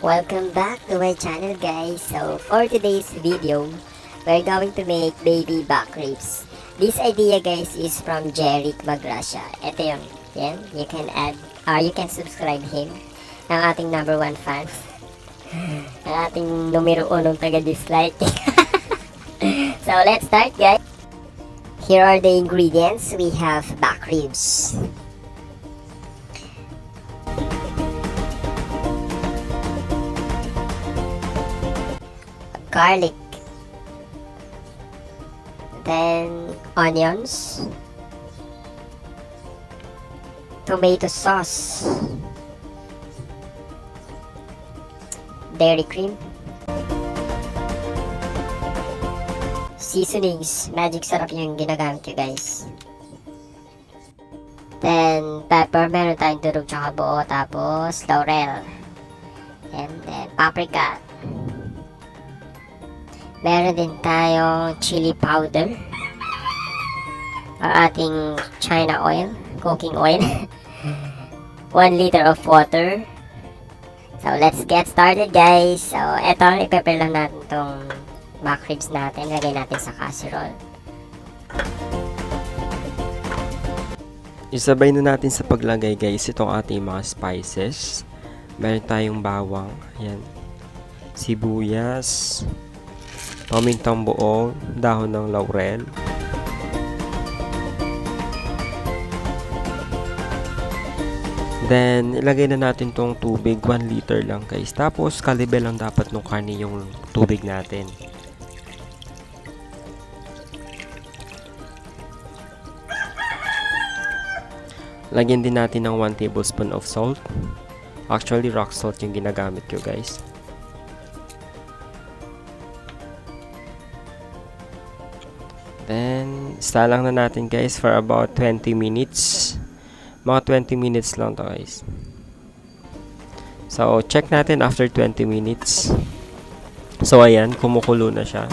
Welcome back to my channel, guys. So for today's video, we're going to make baby back ribs. This idea, guys, is from Jeric Magrasya. Ito yung, yan, you can add, you can subscribe him, ang ating number 1 fan, ang ating numero 1 taga-dislike. So let's start, guys. Here are the ingredients. We have back ribs, garlic, then onions, tomato sauce, dairy cream, seasonings. Magic sarap yung ginagamit ko, guys. Then pepper, meron tayong durog tsaka buo, tapos laurel, and then paprika. Meron din tayong chili powder, ang ating China oil, cooking oil, 1 liter of water. So let's get started, guys. So eto, i-prepare lang natin tong back ribs natin. Lagay natin sa casserole. Isabay na natin sa paglagay, guys, itong ating mga spices. Meron tayong bawang, ayan, sibuyas, pamintang buo, dahon ng laurel, then ilagay na natin tong tubig, 1 liter lang, guys. Tapos kalibel lang dapat nung karne yung tubig natin. Lagyan din natin ng 1 tablespoon of salt. Actually, rock salt yung ginagamit ko, guys. Then, salang na natin, guys, for about 20 minutes. Mga 20 minutes lang to, guys. So, check natin after 20 minutes. So, ayan, kumukulo na siya.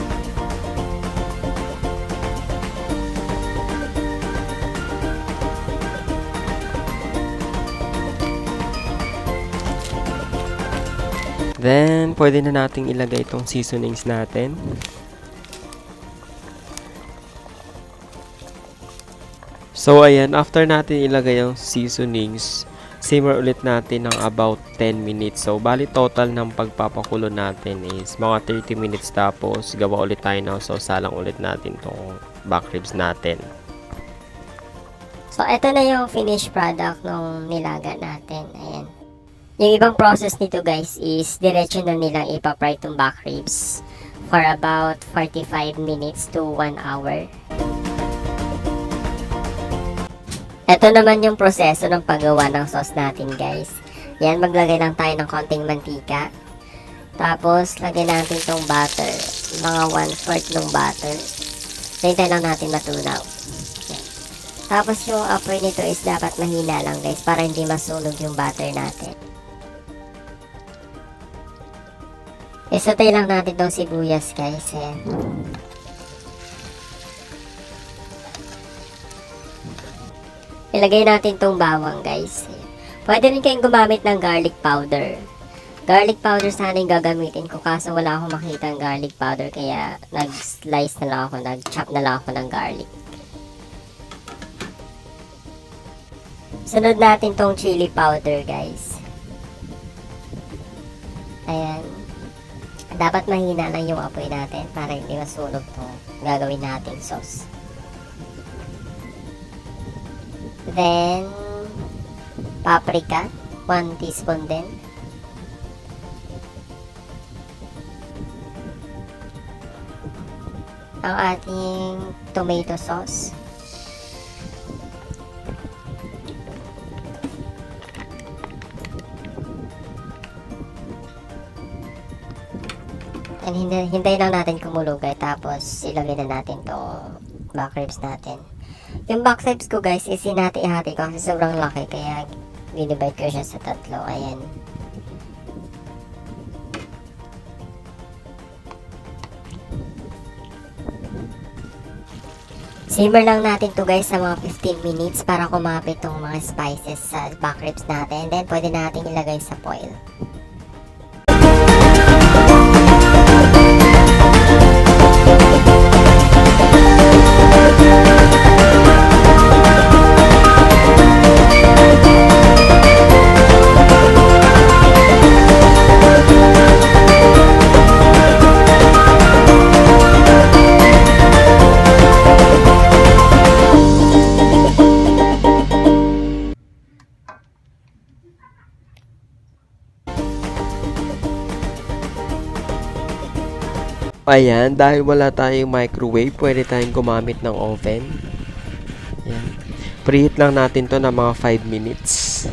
Then, pwede na nating ilagay itong seasonings natin. So, ayan, after natin ilagay yung seasonings, simmer ulit natin ng about 10 minutes. So, bali total ng pagpapakulo natin is mga 30 minutes, tapos gawa ulit tayo ng salang ulit natin tong back ribs natin. So, ito na yung finished product nung nilaga natin. Ayan. Yung ibang process nito, guys, is diretso na nilang ipapry itong back ribs for about 45 minutes to 1 hour. Ito naman yung proseso ng paggawa ng sauce natin, guys. Yan, maglagay lang tayo ng konting mantika. Tapos, lagay natin itong butter. Mga 1/4 ng butter. Hintayin lang natin matunaw. Yan. Tapos, yung apoy nito is dapat mahina lang, guys, para hindi masunog yung butter natin. Isatay lang natin itong sibuyas, guys. Yan. Ilagay natin tong bawang, guys. Pwede rin kayong gumamit ng garlic powder. Garlic powder sana yung gagamitin ko, kaso wala akong makita ng garlic powder, kaya nag-slice na lang ako, nag-chop na lang ako ng garlic. Sunod natin tong chili powder, guys. Ayan. Dapat mahina lang yung apoy natin para hindi masunog tong gagawin nating sauce. Then, paprika, 1 teaspoon din. Ang ating tomato sauce. And hintayin lang natin kumulugay, tapos ilagay na natin itong back ribs natin. Yung back ribs ko, guys, is hinati-hati ko kasi sobrang laki, kaya dinivide ko siya sa 3. Ayan. Simmer lang natin to, guys, sa mga 15 minutes para kumapit tong mga spices sa back ribs natin. Then, pwede natin ilagay sa foil. ayan, dahil wala tayong microwave, pwede tayong gumamit ng oven. Ayan. Preheat lang natin to ng mga 5 minutes.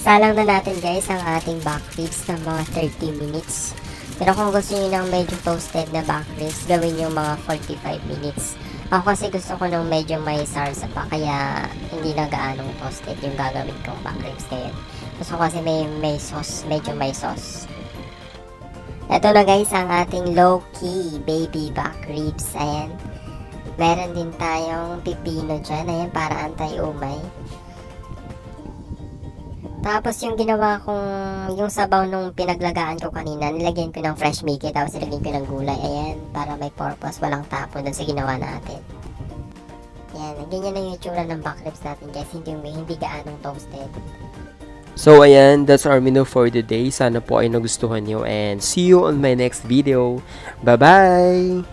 Salang na natin guys ang ating back ribs ng mga 30 minutes. Pero kung gusto niyo ng medyo toasted na back ribs, gawin yung mga 45 minutes. Ako kasi gusto ko ng medyo may sarsa pa, kaya hindi na gaanong toasted yung gagawin kong back ribs ngayon. Gusto ko kasi may sauce, medyo may sauce. Ito na guys ang ating Lowkey baby back ribs. Ayan. Meron din tayong pipino dyan. Ayan, para anti-umay. Tapos yung ginawa kong, yung sabaw nung pinaglagaan ko kanina, nilagyan ko ng fresh Mickey, tapos nilagyan ko ng gulay. Ayan, para may purpose, walang tapon dun sa ginawa natin. Ayan, ganyan na yung itsura ng back ribs natin guys, hindi gaanong toasted. So, ayan, that's our menu for the day. Sana po ay nagustuhan nyo and see you on my next video. Bye-bye!